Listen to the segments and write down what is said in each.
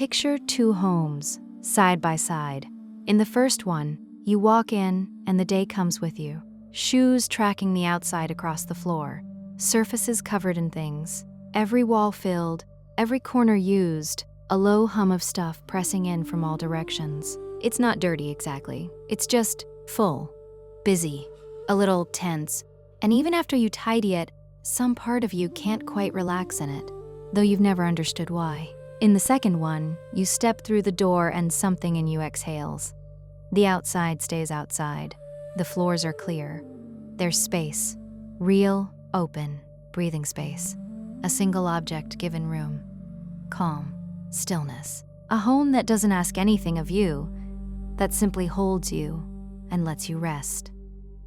Picture two homes, side by side. In the first one, you walk in and the day comes with you. Shoes tracking the outside across the floor, surfaces covered in things, every wall filled, every corner used, a low hum of stuff pressing in from all directions. It's not dirty exactly, it's just full, busy, a little tense, and even after you tidy it, some part of you can't quite relax in it, though you've never understood why. In the second one, you step through the door and something in you exhales. The outside stays outside. The floors are clear. There's space. Real, open, breathing space. A single object given room. Calm, stillness. A home that doesn't ask anything of you, that simply holds you and lets you rest.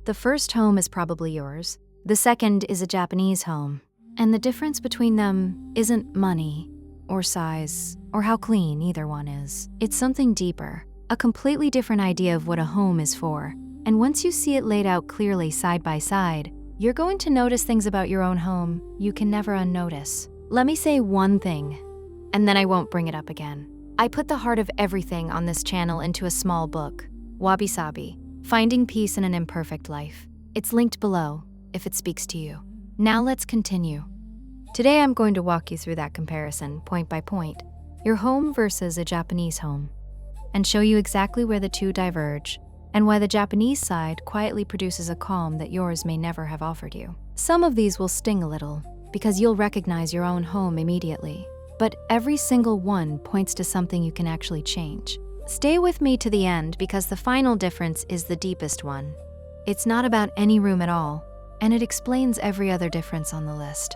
The first home is probably yours. The second is a Japanese home. And the difference between them isn't money, or size, or how clean either one is. It's something deeper, a completely different idea of what a home is for. And once you see it laid out clearly side by side, you're going to notice things about your own home you can never unnotice. Let me say one thing, and then I won't bring it up again. I put the heart of everything on this channel into a small book, Wabi Sabi, Finding Peace in an Imperfect Life. It's linked below, if it speaks to you. Now let's continue. Today I'm going to walk you through that comparison, point by point, your home versus a Japanese home, and show you exactly where the two diverge, and why the Japanese side quietly produces a calm that yours may never have offered you. Some of these will sting a little, because you'll recognize your own home immediately, but every single one points to something you can actually change. Stay with me to the end, because the final difference is the deepest one. It's not about any room at all, and it explains every other difference on the list.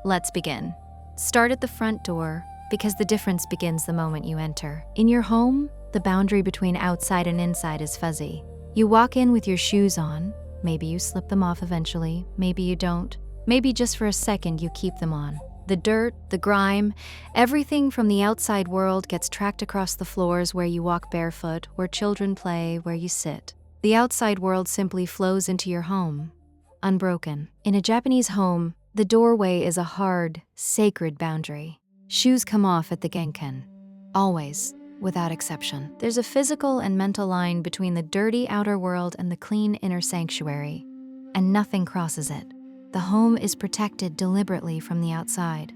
Let's begin. Start at the front door, because the difference begins the moment you enter. In your home, the boundary between outside and inside is fuzzy. You walk in with your shoes on. Maybe you slip them off eventually, maybe you don't. Maybe just for a second you keep them on. The dirt, the grime, everything from the outside world gets tracked across the floors where you walk barefoot, where children play, where you sit. The outside world simply flows into your home, unbroken. In a Japanese home, the doorway is a hard, sacred boundary. Shoes come off at the genkan. Always, without exception. There's a physical and mental line between the dirty outer world and the clean inner sanctuary, and nothing crosses it. The home is protected deliberately from the outside.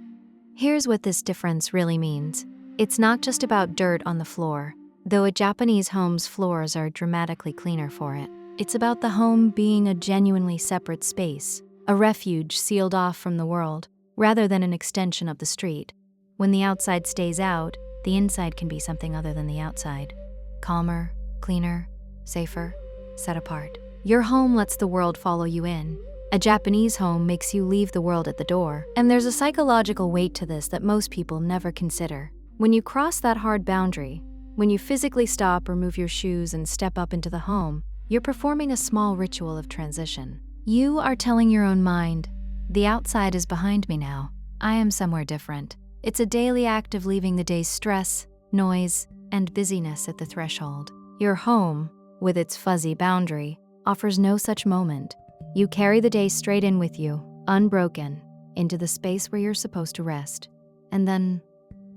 Here's what this difference really means. It's not just about dirt on the floor, though a Japanese home's floors are dramatically cleaner for it. It's about the home being a genuinely separate space, a refuge sealed off from the world, rather than an extension of the street. When the outside stays out, the inside can be something other than the outside. Calmer, cleaner, safer, set apart. Your home lets the world follow you in. A Japanese home makes you leave the world at the door. And there's a psychological weight to this that most people never consider. When you cross that hard boundary, when you physically stop or move your shoes and step up into the home, you're performing a small ritual of transition. You are telling your own mind, the outside is behind me now. I am somewhere different. It's a daily act of leaving the day's stress, noise, and busyness at the threshold. Your home, with its fuzzy boundary, offers no such moment. You carry the day straight in with you, unbroken, into the space where you're supposed to rest, and then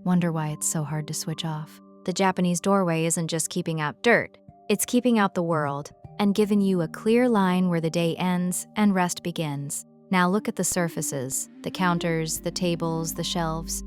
wonder why it's so hard to switch off. The Japanese doorway isn't just keeping out dirt, it's keeping out the world, and giving you a clear line where the day ends and rest begins. Now look at the surfaces, the counters, the tables, the shelves.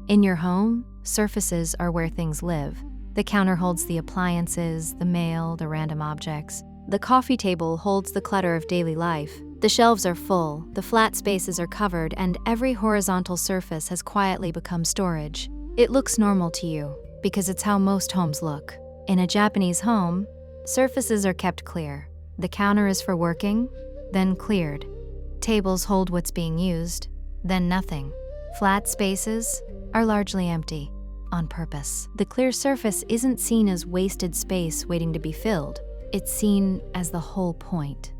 In your home, surfaces are where things live. The counter holds the appliances, the mail, the random objects. The coffee table holds the clutter of daily life. The shelves are full, the flat spaces are covered, and every horizontal surface has quietly become storage. It looks normal to you, because it's how most homes look. In a Japanese home, surfaces are kept clear. The counter is for working, then cleared. Tables hold what's being used, then nothing. Flat spaces are largely empty, on purpose. The clear surface isn't seen as wasted space waiting to be filled. It's seen as the whole point.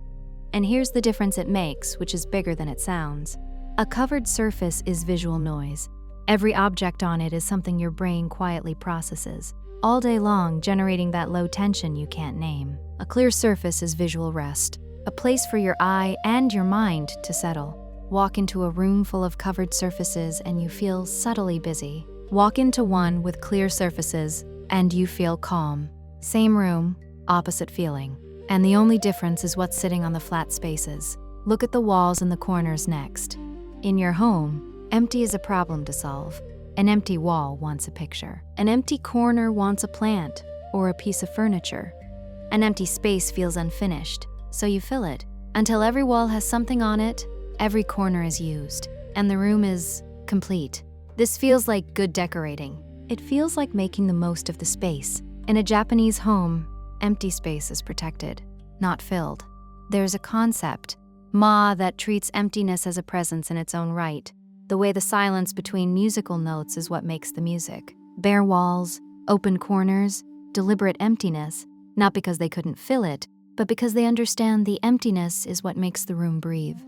And here's the difference it makes, which is bigger than it sounds. A covered surface is visual noise. Every object on it is something your brain quietly processes, all day long generating that low tension you can't name. A clear surface is visual rest, a place for your eye and your mind to settle. Walk into a room full of covered surfaces and you feel subtly busy. Walk into one with clear surfaces, and you feel calm. Same room, opposite feeling. And the only difference is what's sitting on the flat spaces. Look at the walls and the corners next. In your home, empty is a problem to solve. An empty wall wants a picture. An empty corner wants a plant or a piece of furniture. An empty space feels unfinished, so you fill it. Until every wall has something on it, every corner is used, and the room is complete. This feels like good decorating. It feels like making the most of the space. In a Japanese home, empty space is protected, not filled. There's a concept, ma, that treats emptiness as a presence in its own right. The way the silence between musical notes is what makes the music. Bare walls, open corners, deliberate emptiness, not because they couldn't fill it, but because they understand the emptiness is what makes the room breathe.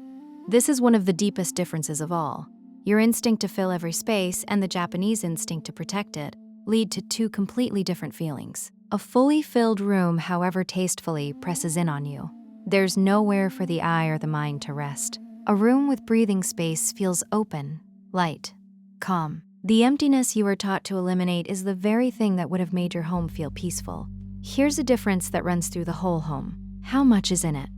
This is one of the deepest differences of all. Your instinct to fill every space and the Japanese instinct to protect it lead to two completely different feelings. A fully filled room, however tastefully, presses in on you. There's nowhere for the eye or the mind to rest. A room with breathing space feels open, light, calm. The emptiness you are taught to eliminate is the very thing that would have made your home feel peaceful. Here's a difference that runs through the whole home. How much is in it?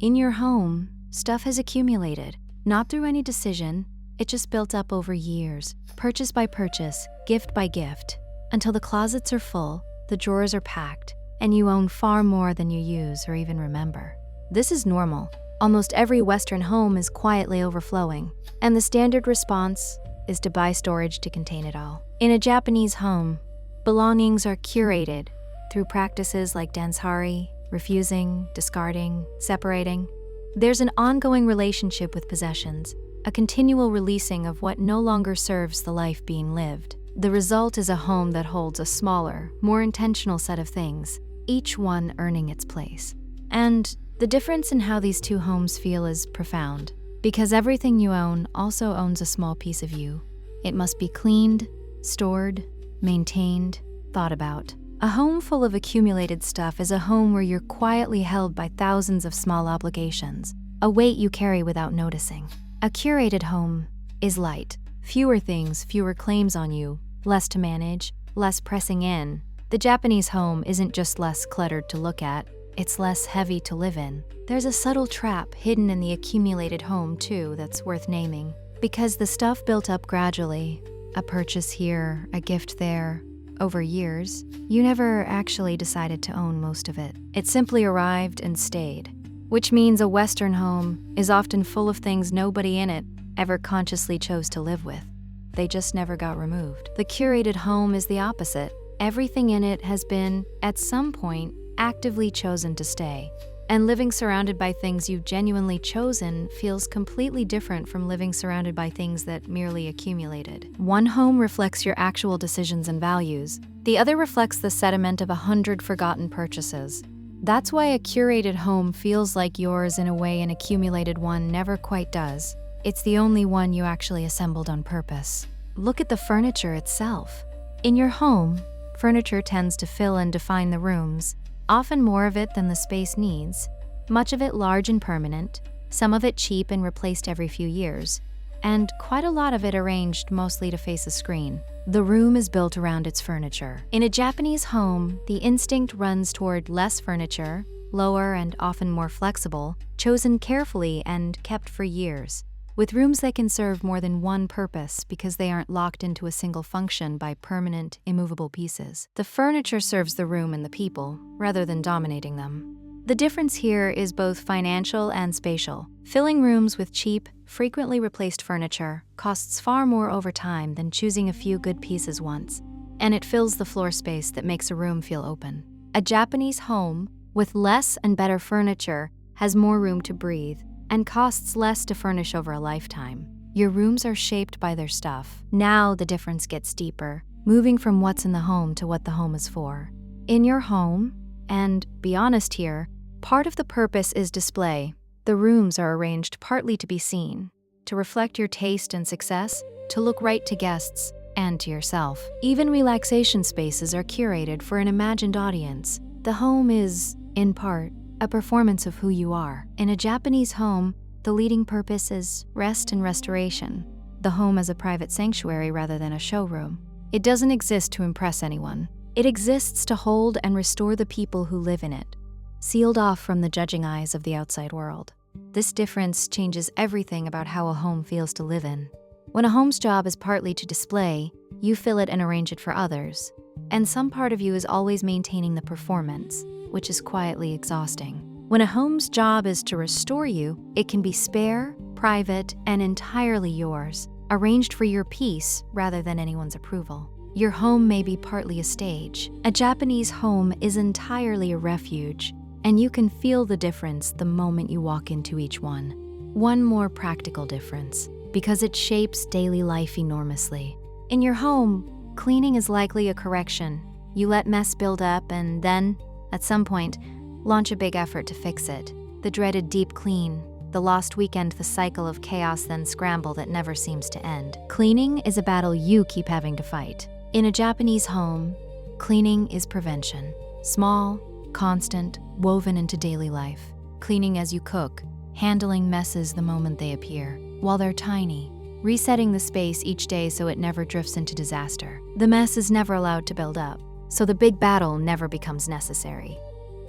In your home, stuff has accumulated, not through any decision. It just built up over years, purchase by purchase, gift by gift, until the closets are full, the drawers are packed, and you own far more than you use or even remember. This is normal. Almost every Western home is quietly overflowing, and the standard response is to buy storage to contain it all. In a Japanese home, belongings are curated through practices like danshari, refusing, discarding, separating. There's an ongoing relationship with possessions, a continual releasing of what no longer serves the life being lived. The result is a home that holds a smaller, more intentional set of things, each one earning its place. And the difference in how these two homes feel is profound, because everything you own also owns a small piece of you. It must be cleaned, stored, maintained, thought about. A home full of accumulated stuff is a home where you're quietly held by thousands of small obligations, a weight you carry without noticing. A curated home is light. Fewer things, fewer claims on you, less to manage, less pressing in. The Japanese home isn't just less cluttered to look at, it's less heavy to live in. There's a subtle trap hidden in the accumulated home, too, that's worth naming. Because the stuff built up gradually, a purchase here, a gift there, over years, you never actually decided to own most of it. It simply arrived and stayed. Which means a Western home is often full of things nobody in it ever consciously chose to live with. They just never got removed. The curated home is the opposite. Everything in it has been, at some point, actively chosen to stay. And living surrounded by things you've genuinely chosen feels completely different from living surrounded by things that merely accumulated. One home reflects your actual decisions and values. The other reflects the sediment of 100 forgotten purchases. That's why a curated home feels like yours in a way an accumulated one never quite does. It's the only one you actually assembled on purpose. Look at the furniture itself. In your home, furniture tends to fill and define the rooms, often more of it than the space needs, much of it large and permanent, some of it cheap and replaced every few years, and quite a lot of it arranged mostly to face a screen. The room is built around its furniture. In a Japanese home, the instinct runs toward less furniture, lower and often more flexible, chosen carefully and kept for years, with rooms that can serve more than one purpose because they aren't locked into a single function by permanent, immovable pieces. The furniture serves the room and the people, rather than dominating them. The difference here is both financial and spatial. Filling rooms with cheap, frequently replaced furniture costs far more over time than choosing a few good pieces once, and it fills the floor space that makes a room feel open. A Japanese home with less and better furniture has more room to breathe and costs less to furnish over a lifetime. Your rooms are shaped by their stuff. Now the difference gets deeper, moving from what's in the home to what the home is for. In your home, and be honest here, part of the purpose is display. The rooms are arranged partly to be seen, to reflect your taste and success, to look right to guests and to yourself. Even relaxation spaces are curated for an imagined audience. The home is, in part, a performance of who you are. In a Japanese home, the leading purpose is rest and restoration. The home as a private sanctuary rather than a showroom. It doesn't exist to impress anyone. It exists to hold and restore the people who live in it, sealed off from the judging eyes of the outside world. This difference changes everything about how a home feels to live in. When a home's job is partly to display, you fill it and arrange it for others. And some part of you is always maintaining the performance, which is quietly exhausting. When a home's job is to restore you, it can be spare, private, and entirely yours, arranged for your peace rather than anyone's approval. Your home may be partly a stage. A Japanese home is entirely a refuge, and you can feel the difference the moment you walk into each one. One more practical difference, because it shapes daily life enormously. In your home, cleaning is likely a correction. You let mess build up and then, at some point, launch a big effort to fix it. The dreaded deep clean, the lost weekend, the cycle of chaos then scramble that never seems to end. Cleaning is a battle you keep having to fight. In a Japanese home, cleaning is prevention. Small, constant, woven into daily life. Cleaning as you cook, handling messes the moment they appear, while they're tiny. Resetting the space each day so it never drifts into disaster. The mess is never allowed to build up, so the big battle never becomes necessary.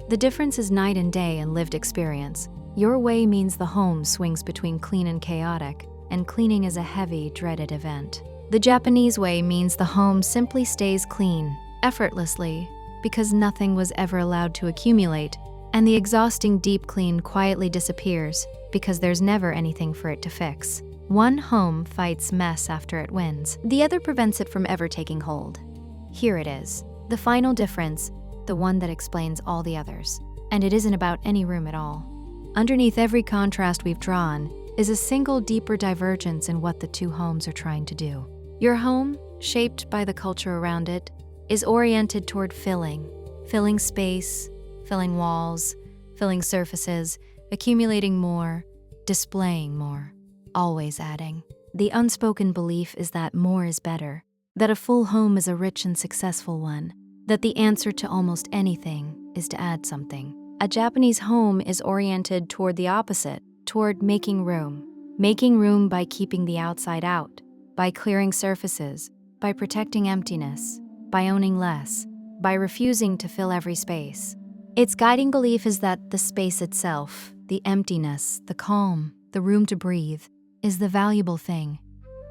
The difference is night and day in lived experience. Your way means the home swings between clean and chaotic, and cleaning is a heavy, dreaded event. The Japanese way means the home simply stays clean, effortlessly, because nothing was ever allowed to accumulate, and the exhausting deep clean quietly disappears because there's never anything for it to fix. One home fights mess after it wins. The other prevents it from ever taking hold. Here it is, the final difference, the one that explains all the others. And it isn't about any room at all. Underneath every contrast we've drawn is a single deeper divergence in what the two homes are trying to do. Your home, shaped by the culture around it, is oriented toward filling space, filling walls, filling surfaces, accumulating more, displaying more, always adding. The unspoken belief is that more is better, that a full home is a rich and successful one, that the answer to almost anything is to add something. A Japanese home is oriented toward the opposite, toward making room by keeping the outside out, by clearing surfaces, by protecting emptiness, by owning less, by refusing to fill every space. Its guiding belief is that the space itself, the emptiness, the calm, the room to breathe, is the valuable thing,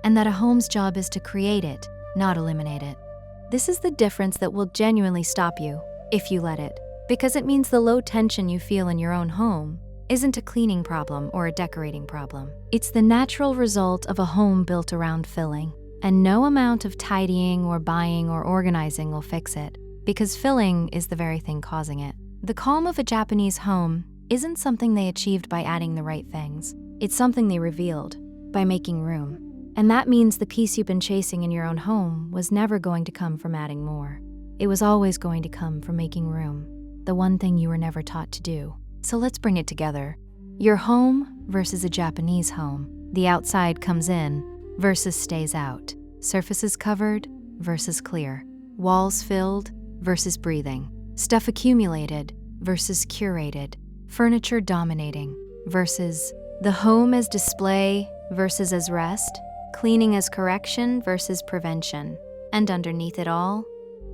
and that a home's job is to create it, not eliminate it. This is the difference that will genuinely stop you, if you let it, because it means the low tension you feel in your own home isn't a cleaning problem or a decorating problem. It's the natural result of a home built around filling, and no amount of tidying or buying or organizing will fix it, because filling is the very thing causing it. The calm of a Japanese home isn't something they achieved by adding the right things. It's something they revealed by making room. And that means the peace you've been chasing in your own home was never going to come from adding more. It was always going to come from making room, the one thing you were never taught to do. So let's bring it together. Your home versus a Japanese home. The outside comes in versus stays out. Surfaces covered versus clear. Walls filled versus breathing. Stuff accumulated versus curated. Furniture dominating versus the home as display versus as rest. Cleaning as correction versus prevention. And underneath it all,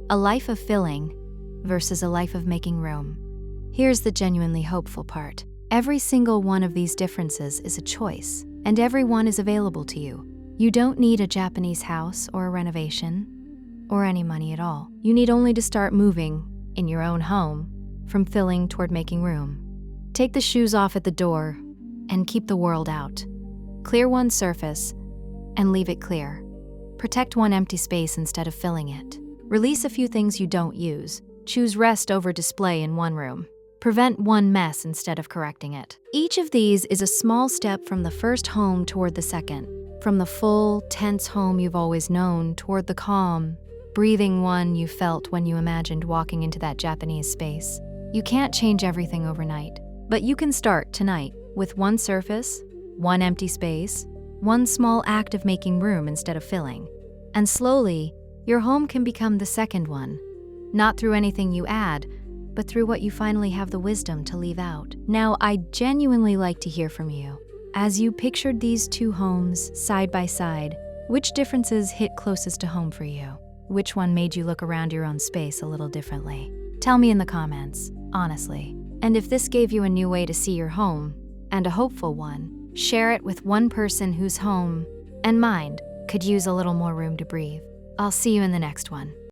a life of filling versus a life of making room. Here's the genuinely hopeful part. Every single one of these differences is a choice, and every one is available to you. You don't need a Japanese house or a renovation, or any money at all. You need only to start moving, in your own home, from filling toward making room. Take the shoes off at the door, and keep the world out. Clear one surface, and leave it clear. Protect one empty space instead of filling it. Release a few things you don't use. Choose rest over display in one room. Prevent one mess instead of correcting it. Each of these is a small step from the first home toward the second, from the full, tense home you've always known toward the calm, breathing one you felt when you imagined walking into that Japanese space. You can't change everything overnight, but you can start tonight with one surface, one empty space, one small act of making room instead of filling. And slowly, your home can become the second one, not through anything you add, but through what you finally have the wisdom to leave out. Now, I'd genuinely like to hear from you. As you pictured these two homes side by side, which differences hit closest to home for you? which one made you look around your own space a little differently? Tell me in the comments, honestly. And if this gave you a new way to see your home, and a hopeful one, share it with one person whose home and mind could use a little more room to breathe. I'll see you in the next one.